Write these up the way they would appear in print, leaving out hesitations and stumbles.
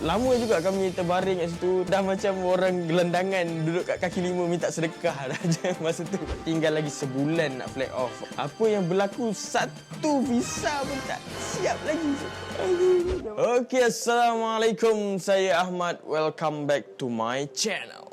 Lama juga kami terbaring kat situ. Dah macam orang gelandangan duduk kat kaki lima minta sedekah dah je masa tu. Tinggal lagi sebulan nak flag off. Apa yang berlaku, satu visa pun tak siap lagi. Okay, Assalamualaikum. Saya Ahmad. Welcome back to my channel.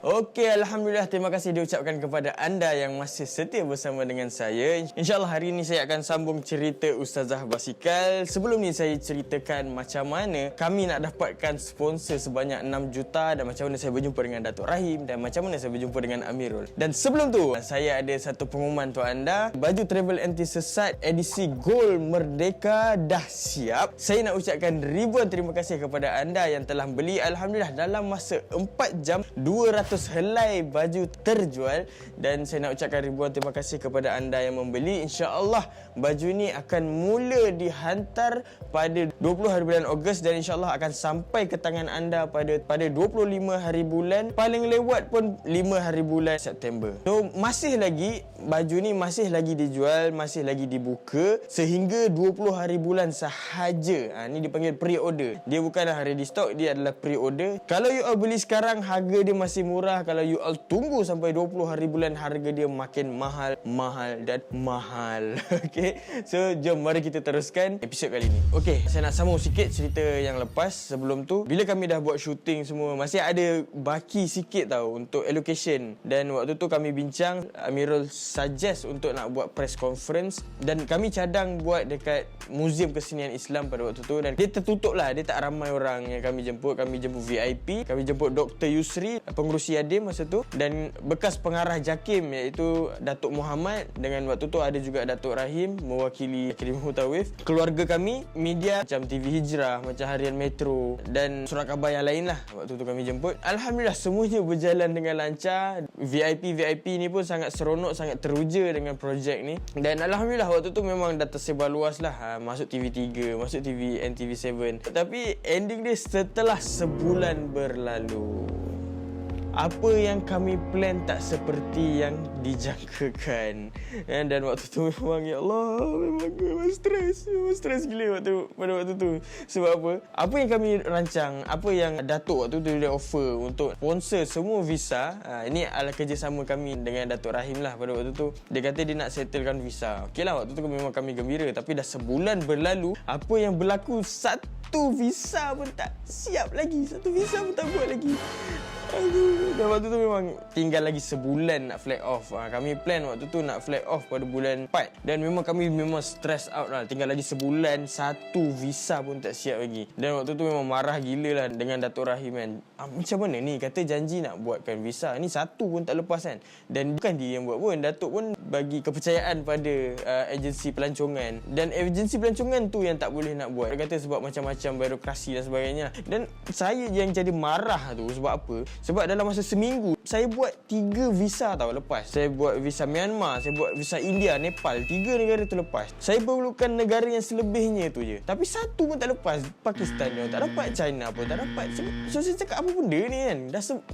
Okey, Alhamdulillah, terima kasih diucapkan kepada anda yang masih setia bersama dengan saya. InsyaAllah hari ini saya akan sambung cerita Ustazah Basikal. Sebelum ni saya ceritakan macam mana kami nak dapatkan sponsor sebanyak 6 juta dan macam mana saya berjumpa dengan Datuk Rahim dan macam mana saya berjumpa dengan Amirul. Dan sebelum tu, saya ada satu pengumuman untuk anda. Baju travel anti sesat edisi Gold Merdeka dah siap. Saya nak ucapkan ribuan terima kasih kepada anda yang telah beli. Alhamdulillah, dalam masa 4 jam 200 helai baju terjual dan saya nak ucapkan ribuan terima kasih kepada anda yang membeli. InsyaAllah baju ni akan mula dihantar pada 20 hari bulan Ogos dan insyaAllah akan sampai ke tangan anda pada 25 hari bulan, paling lewat pun 5 hari bulan September. So masih lagi, baju ni masih lagi dijual, masih lagi dibuka sehingga 20 hari bulan sahaja. Ni dipanggil pre-order. Dia bukanlah ready stock, dia adalah pre-order. Kalau you all beli sekarang, harga dia masih murah. Kalau you all tunggu sampai 20 hari bulan, harga dia makin mahal dan mahal. Okay, so jom mari kita teruskan episod kali ni. Okay, saya nak sambung sikit cerita yang lepas. Sebelum tu, bila kami dah buat shooting semua, masih ada baki sikit tau untuk allocation. Dan waktu tu kami bincang, Amirul suggest untuk nak buat press conference dan kami cadang buat dekat Muzium Kesenian Islam pada waktu tu. Dan dia tertutup lah, dia tak ramai orang yang kami jemput. Kami jemput VIP, kami jemput Dr. Yusri, pengurusi Yadim masa tu, dan bekas pengarah JAKIM iaitu Datuk Muhammad, dengan waktu tu ada juga Datuk Rahim mewakili Akademi Mutawif. Keluarga kami, media macam TV Hijrah, macam Harian Metro dan surat khabar yang lain lah waktu tu kami jemput. Alhamdulillah semuanya berjalan dengan lancar. VIP ni pun sangat seronok, sangat teruja dengan projek ni. Dan Alhamdulillah waktu tu memang dah tersebar luas lah, masuk TV3, masuk TV NTV7. Tapi ending dia setelah sebulan berlalu, apa yang kami plan tak seperti yang dijangkakan. Dan waktu tu memang, ya Allah, memang stres gila pada waktu tu. Sebab apa? Apa yang kami rancang, apa yang Datuk waktu tu dia offer untuk sponsor semua visa, ini adalah kerjasama kami dengan Datuk Rahim lah pada waktu tu. Dia kata dia nak settlekan visa. Okey lah, waktu tu memang kami gembira. Tapi dah sebulan berlalu, apa yang berlaku, satu visa pun tak siap lagi. Satu visa pun tak buat lagi. Aduh, dan waktu tu memang tinggal lagi sebulan nak flag off. Kami plan waktu tu nak flag off pada bulan 4 dan memang kami memang stress out lah. Tinggal lagi sebulan, satu visa pun tak siap lagi. Dan waktu tu memang marah gila lah dengan Datuk Rahim kan. Macam mana ni, kata janji nak buatkan visa, ni satu pun tak lepas kan. Dan bukan dia yang buat pun, Datuk pun bagi kepercayaan pada agensi pelancongan. Dan agensi pelancongan tu yang tak boleh nak buat. Dia kata sebab macam-macam birokrasi dan sebagainya. Dan saya yang jadi marah tu sebab apa? Sebab dalam masa seminggu saya buat 3 visa tau lepas. Saya buat visa Myanmar, saya buat visa India, Nepal, 3 negara tu lepas. Saya perlukan negara yang selebihnya tu je. Tapi satu pun tak lepas. Pakistan dia tak dapat, China pun tak dapat. So saya cakap apa benda ni kan?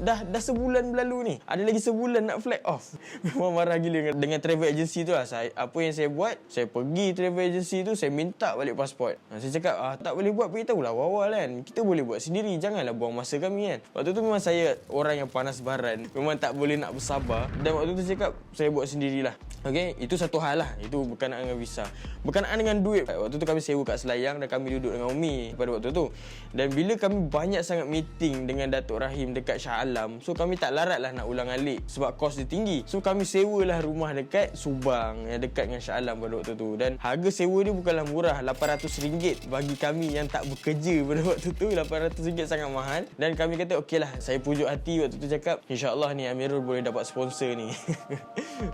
Dah sebulan berlalu ni. Ada lagi sebulan nak flag off. Memang marah gila dengan travel agency tu lah. Apa yang saya buat, saya pergi travel agency tu, saya minta balik pasport. Saya cakap, tak boleh buat, beritahulah awal-awal kan. Kita boleh buat sendiri, janganlah buang masa kami kan. Waktu tu memang saya orang yang panas baran, memang tak boleh nak bersabar. Dan waktu tu saya cakap, saya buat sendirilah. Okay, itu satu hal lah. Itu berkenaan dengan visa. Berkenaan dengan duit, waktu tu kami sewa kat Selayang dan kami duduk dengan Umi pada waktu tu. Dan bila kami banyak sangat meeting dengan Datuk Rahim dekat Shah Alam, so kami tak larat lah nak ulang alik sebab kos dia tinggi. So kami sewalah rumah dekat Subang yang dekat dengan Shah Alam pada waktu tu. Dan harga sewa dia bukanlah murah, RM800 bagi kami yang tak bekerja pada waktu tu. RM800 sangat mahal. Dan kami kata okeylah, saya pujuk hati waktu tu cakap, InsyaAllah ni Amirul boleh dapat sponsor ni.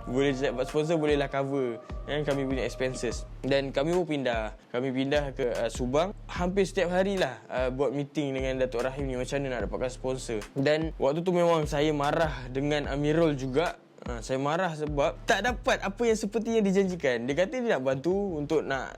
Boleh dapat sponsor, bolehlah cover kan kami punya expenses. Dan kami pun pindah. Kami pindah ke Subang. Hampir setiap hari lah buat meeting dengan Datuk Rahim ni macam mana nak dapatkan sponsor. Dan waktu tu memang saya marah dengan Amirul juga. Saya marah sebab tak dapat apa yang seperti yang dijanjikan. Dia kata dia nak bantu untuk nak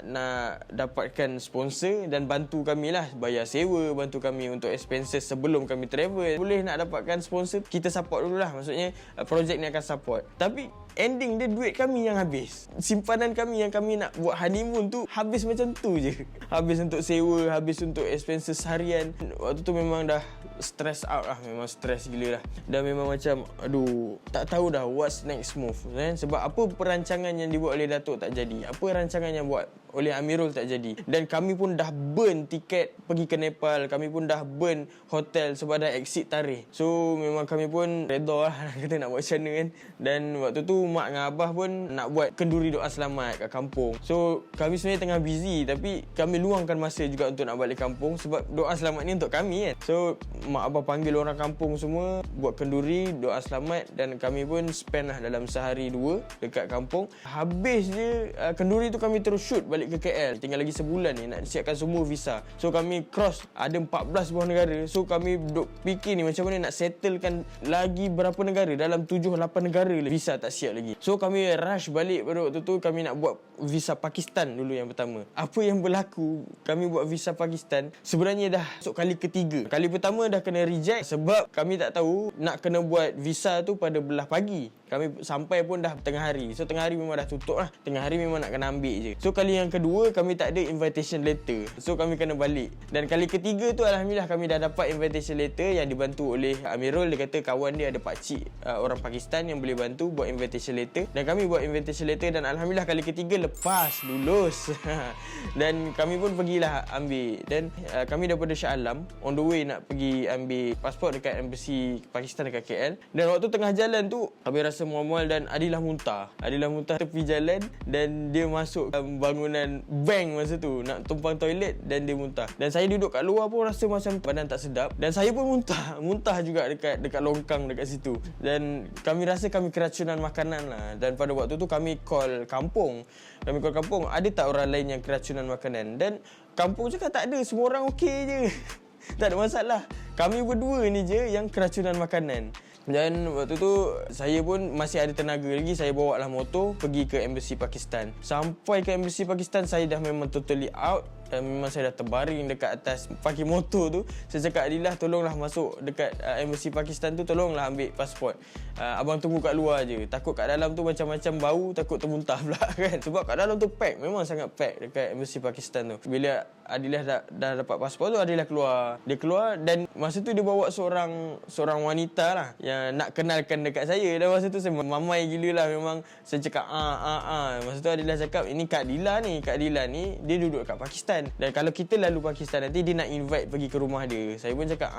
dapatkan sponsor dan bantu kami lah bayar sewa, bantu kami untuk expenses sebelum kami travel. Boleh nak dapatkan sponsor, kita support dulu lah. Maksudnya projek ni akan support. Tapi ending dia duit kami yang habis. Simpanan kami yang kami nak buat honeymoon tu habis macam tu je. Habis untuk sewa, habis untuk expenses harian. Waktu tu memang dah stress out lah. Memang stress gila lah. Dan memang macam aduh, tak tahu dah what's next move kan? Sebab apa perancangan yang dibuat oleh Datuk tak jadi, apa rancangan yang buat oleh Amirul tak jadi. Dan kami pun dah burn tiket pergi ke Nepal, kami pun dah burn hotel sebab dah exit tarikh. So memang kami pun redha lah kata nak buat macam mana kan. Dan waktu tu mak dengan abah pun nak buat kenduri doa selamat kat kampung. So kami sebenarnya tengah busy, tapi kami luangkan masa juga untuk nak balik kampung sebab doa selamat ni untuk kami kan. So mak abah panggil orang kampung semua buat kenduri doa selamat, dan kami pun spend lah dalam sehari dua dekat kampung. Habis je kenduri tu kami terus shoot balik ke KL. Tinggal lagi sebulan ni nak siapkan semua visa. So kami cross ada 14 buah negara. So kami duk fikir ni macam mana nak settlekan lagi berapa negara. Dalam 7-8 negara visa tak siap lagi. So kami rush balik pada waktu tu. Kami nak buat visa Pakistan dulu yang pertama. Apa yang berlaku, kami buat visa Pakistan sebenarnya dah masuk kali ketiga. Kali pertama dah kena reject sebab kami tak tahu nak kena buat visa tu pada belah pagi. Kami sampai pun dah tengah hari. So tengah hari memang dah tutup lah. Tengah hari memang nak kena ambil je. So kali yang kedua kami tak ada invitation letter. So kami kena balik. Dan kali ketiga tu alhamdulillah kami dah dapat invitation letter yang dibantu oleh Amirul. Dia kata kawan dia ada pakcik orang Pakistan yang boleh bantu buat invitation letter. Dan kami buat invitation letter dan alhamdulillah kali ketiga lepas lulus. Dan kami pun pergilah ambil. Dan kami daripada Shah Alam on the way nak pergi ambil pasport dekat embassy Pakistan dekat KL. Dan waktu tengah jalan tu kami rasa mual-mual dan Adilah muntah. Adilah muntah tepi jalan dan dia masuk bangunan bank masa tu nak tumpang toilet dan dia muntah. Dan saya duduk kat luar pun rasa macam badan tak sedap dan saya pun muntah juga dekat longkang dekat situ. Dan kami rasa kami keracunan makanan lah. Dan pada waktu tu kami call kampung. Ada tak orang lain yang keracunan makanan? Dan kampung cakap tak ada, semua orang okey je. Tak ada masalah. Kami berdua ni je yang keracunan makanan. Dan waktu tu saya pun masih ada tenaga lagi. Saya bawa lah motor pergi ke embassy Pakistan. Sampai ke embassy Pakistan saya dah memang totally out. Dan memang saya dah terbaring dekat atas parking motor tu. Saya cakap Adilah tolonglah masuk dekat embassy Pakistan tu, tolonglah ambil pasport. Abang tunggu kat luar je. Takut kat dalam tu macam-macam bau, takut termuntah pula kan. Sebab kat dalam tu pack, memang sangat pack dekat embassy Pakistan tu. Bila Adilah dah dapat pasport tu, Adilah keluar. Dia keluar dan masa tu dia bawa seorang wanita lah yang nak kenalkan dekat saya. Dan masa tu saya mamai gila lah. Memang saya cakap Masa tu Adilah cakap ini Kak Dila ni dia duduk kat Pakistan. Dan kalau kita lalu Pakistan nanti dia nak invite pergi ke rumah dia. Saya pun cakap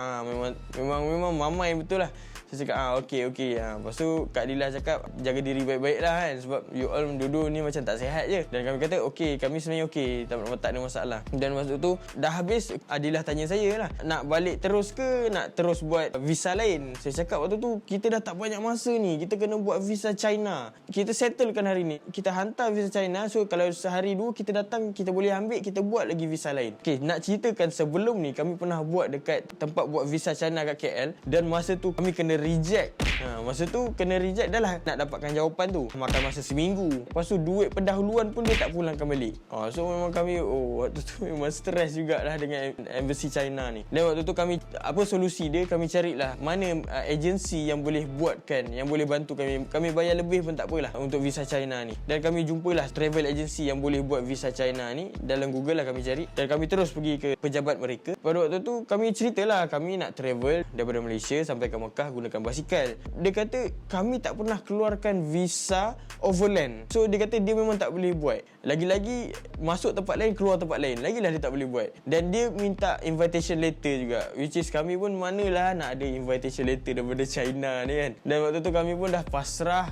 memang mamai betul lah. Saya cakap okey. Lepas tu Kak Dila cakap jaga diri baik-baik lah kan. Sebab you all duduk ni macam tak sihat je. Dan kami kata okey, kami sebenarnya okey, tak ada masalah. Dan masa tu dah habis, Adilah tanya saya lah, nak balik terus ke nak terus buat visa lain. Saya cakap waktu tu kita dah tak banyak masa ni, kita kena buat visa China. Kita settlekan hari ni, kita hantar visa China. So kalau sehari dua kita datang, kita boleh ambil, kita buat lagi visa lain. Okey, nak ceritakan sebelum ni kami pernah buat dekat tempat buat visa China kat KL. Dan masa tu kami kena reject. Masa tu kena reject dah lah. Nak dapatkan jawapan tu makan masa seminggu. Lepas tu duit pendahuluan pun dia tak pulangkan balik. So memang kami waktu tu memang stres jugalah dengan embassy China ni. Dan waktu tu kami solusi dia, kami carilah mana agensi yang boleh buatkan, yang boleh bantu kami. Kami bayar lebih pun tak apalah untuk visa China ni. Dan kami jumpalah travel agency yang boleh buat visa China ni. Dalam Google lah kami cari. Dan kami terus pergi ke pejabat mereka. Pada waktu tu kami ceritalah kami nak travel daripada Malaysia sampai ke Mekah gunakan basikal. Dia kata kami tak pernah keluarkan visa overland. So dia kata dia memang tak boleh buat. Lagi-lagi masuk tempat lain, keluar tempat lain, lagilah dia tak boleh buat. Dan dia minta invitation letter juga, which is kami pun manalah nak ada invitation letter daripada China ni kan. Dan waktu tu kami pun dah pasrah.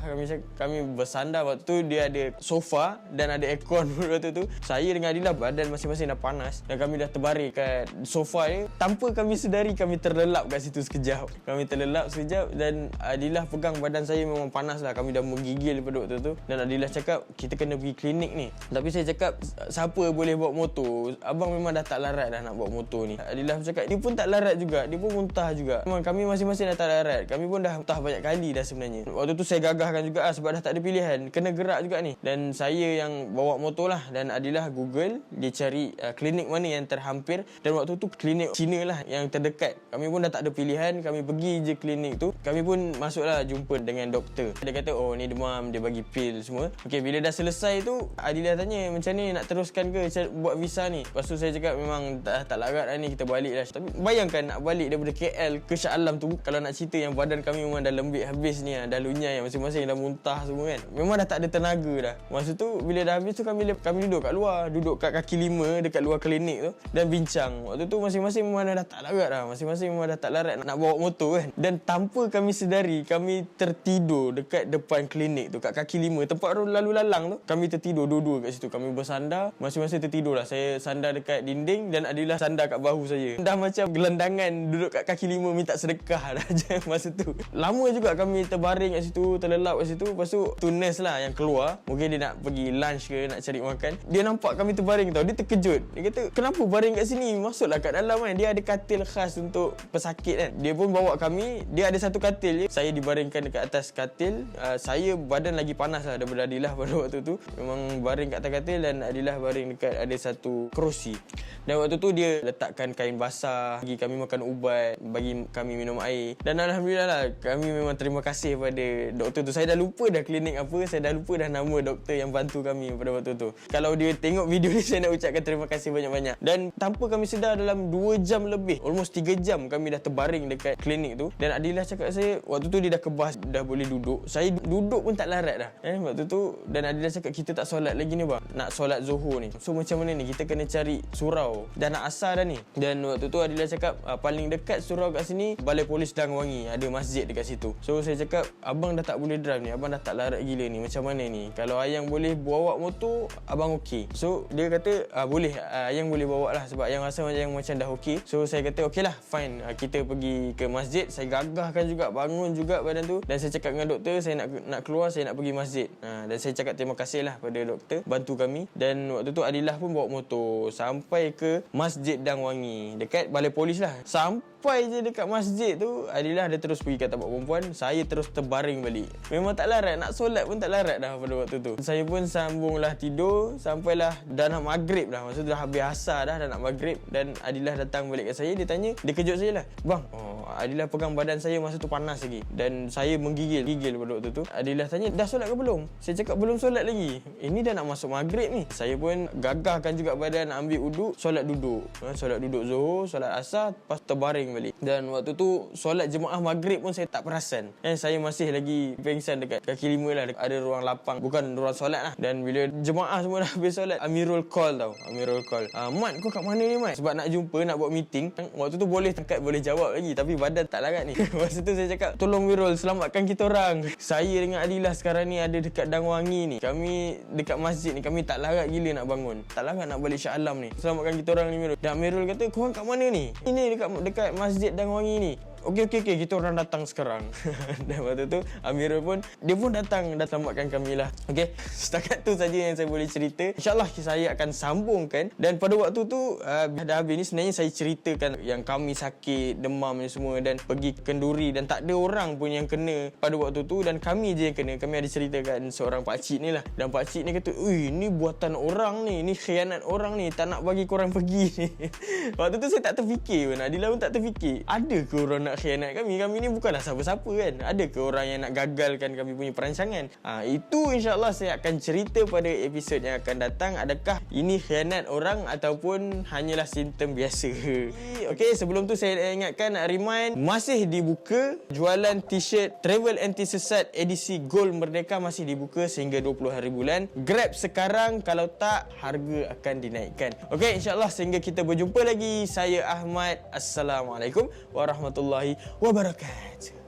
Kami bersandar. Waktu tu dia ada sofa dan ada aircon. Waktu tu saya dengan Adilah badan masing-masing dah panas dan kami dah terbaring kat sofa ni. Tanpa kami sedari kami terlelap kat situ sekejap. Kami terlelap sekejap dan Adilah pegang badan saya, memang panas lah. Kami dah menggigil pada waktu tu. Dan Adilah cakap kita kena pergi klinik ni. Tapi saya cakap siapa boleh bawa motor? Abang memang dah tak larat dah nak bawa motor ni. Adilah cakap dia pun tak larat juga, dia pun muntah juga. Memang kami masing-masing dah tak larat. Kami pun dah muntah banyak kali dah sebenarnya. Waktu tu saya gagahkan juga sebab dah tak ada pilihan, kena gerak juga ni. Dan saya yang bawa motor lah. Dan Adilah Google, dia cari klinik mana yang terhampir. Dan waktu tu klinik Cina lah yang terdekat. Kami pun dah tak ada pilihan, kami pergi je klinik klinik tu, kami pun masuklah jumpa dengan doktor. Dia kata, oh ni demam, dia bagi pil semua. Okey, bila dah selesai tu, Adilah tanya, macam ni nak teruskan ke buat visa ni? Lepas tu saya cakap, memang tak larat lah ni, kita balik lah. Tapi bayangkan nak balik daripada KL ke Shah Alam tu, kalau nak cerita yang badan kami memang dah lembik habis ni, dah lunyai masing-masing, dah muntah semua kan. Memang dah tak ada tenaga dah. Masa tu bila dah habis tu kami duduk kat luar, duduk kat kaki lima dekat luar klinik tu dan bincang. Waktu tu masing-masing memang dah tak larat dah. Masing-masing memang dah tak larat nak bawa motor kan. Dan tanpa kami sedari, kami tertidur dekat depan klinik tu, kat kaki lima, tempat lalu lalang tu. Kami tertidur dua-dua kat situ. Kami bersandar, masing-masing tertidur lah. Saya sandar dekat dinding dan Adilah sandar kat bahu saya. Dah macam gelandangan duduk kat kaki lima minta sedekah dah masa tu. Lama juga kami terbaring kat situ, terlelap kat situ. Lepas tu nurse lah yang keluar. Mungkin dia nak pergi lunch ke, nak cari makan. Dia nampak kami terbaring tau. Dia terkejut. Dia kata, kenapa baring kat sini? Masuklah kat dalam kan. Dia ada katil khas untuk pesakit kan. Dia pun bawa kami. Dia ada satu katil je. Saya dibaringkan dekat atas katil. Saya badan lagi panas lah daripada Adilah pada waktu tu. Memang baring kat atas katil dan Adilah baring dekat ada satu kerusi. Dan waktu tu dia letakkan kain basah, bagi kami makan ubat, bagi kami minum air. Dan alhamdulillah lah, kami memang terima kasih pada doktor tu. Saya dah lupa dah klinik apa, saya dah lupa dah nama doktor yang bantu kami pada waktu tu. Kalau dia tengok video ni, saya nak ucapkan terima kasih banyak-banyak. Dan tanpa kami sedar, dalam 2 jam lebih, almost 3 jam kami dah terbaring dekat klinik tu. Dan Adilah cakap saya, waktu tu dia dah kebas, dah boleh duduk. Saya duduk pun tak larat dah waktu tu. Dan Adilah cakap, kita tak solat lagi ni bang, nak solat Zuhur ni. So macam mana ni, kita kena cari surau, dah nak asar dah ni. Dan waktu tu Adilah cakap, paling dekat surau kat sini Balai Polis Dang Wangi, ada masjid dekat situ. So saya cakap, abang dah tak boleh drive ni, abang dah tak larat gila ni, macam mana ni? Kalau Ayang boleh bawa motor, abang okey. So dia kata, boleh, Ayang boleh bawa lah, sebab Ayang rasa macam dah okey. So saya kata, okey lah, fine, kita pergi ke masjid. Saya gagahkan juga, bangun juga badan tu. Dan saya cakap dengan doktor, saya nak keluar, saya nak pergi masjid. Dan saya cakap terima kasih lah pada doktor, bantu kami. Dan waktu tu Adilah pun bawa motor sampai ke Masjid Dang Wangi, dekat Balai Polis lah. Sampai je dekat masjid tu, Adilah dia terus pergi kat tapak perempuan. Saya terus terbaring balik. Memang tak larat, nak solat pun tak larat dah pada waktu tu. Saya pun sambunglah tidur sampailah dah nak maghrib dah. Masa tu dah habis asar dah nak maghrib. Dan Adilah datang balik kat saya. Dia tanya, dia kejut saya lah, bang, Adilah pegang badan saya masa tu panas lagi. Dan saya menggigil pada waktu tu. Adilah tanya, dah solat ke belum? Saya cakap, belum solat lagi. Ini dah nak masuk maghrib ni. Saya pun gagahkan juga badan, nak ambil uduk, solat duduk. Solat duduk Zuhur, solat asar, lepas terbaring balik. Dan waktu tu solat jemaah maghrib pun saya tak perasan. Saya masih lagi pengsan dekat kaki lima lah. Ada ruang lapang, bukan ruang solat lah. Dan bila jemaah semua dah habis solat, Amirul call tau. Amirul call, Mat, kau kat mana ni Mat? Sebab nak jumpa, nak buat meeting. Waktu tu boleh tangkat, boleh jawab lagi, tapi badan tak larat ni. Masa tu saya cakap, tolong Wirul, selamatkan kita orang. Saya dengan Adilah sekarang ni ada dekat Dang Wangi ni. Kami dekat masjid ni, kami tak larat gila nak bangun. Tak larat nak balik Shah Alam ni. Selamatkan kita orang ni Mirul. Dan Mirul kata, korang kat mana ni? Ini dekat Masjid Dang Wangi ni. Okey, kita orang datang sekarang. Dan waktu tu Amirul pun, dia pun datang dan selamatkan kami lah. Okey, setakat tu saja yang saya boleh cerita. InsyaAllah saya akan sambungkan. Dan pada waktu tu dah habis ni, sebenarnya saya ceritakan yang kami sakit, demam ni semua, dan pergi kenduri, dan tak ada orang pun yang kena pada waktu tu, dan kami je yang kena. Kami ada ceritakan seorang pakcik ni lah. Dan pakcik ni kata, ni buatan orang ni khianat orang ni, tak nak bagi korang pergi ni. Waktu tu saya tak terfikir pun, Adilah pun tak terfikir, ada ke orang nak khianat kami? Kami ni bukanlah siapa-siapa kan. Ada ke orang yang nak gagalkan kami punya perancangan? Itu insyaAllah saya akan cerita pada episod yang akan datang. Adakah ini khianat orang ataupun hanyalah simptom biasa? Okey, sebelum tu saya ingatkan, nak remind, masih dibuka jualan t-shirt Travel Anti Sesat edisi Gold Merdeka, masih dibuka sehingga 20 hari bulan. Grab sekarang, kalau tak harga akan dinaikkan. Okey, insyaAllah sehingga kita berjumpa lagi. Saya Ahmad. Assalamualaikum warahmatullahi wabarakatuh.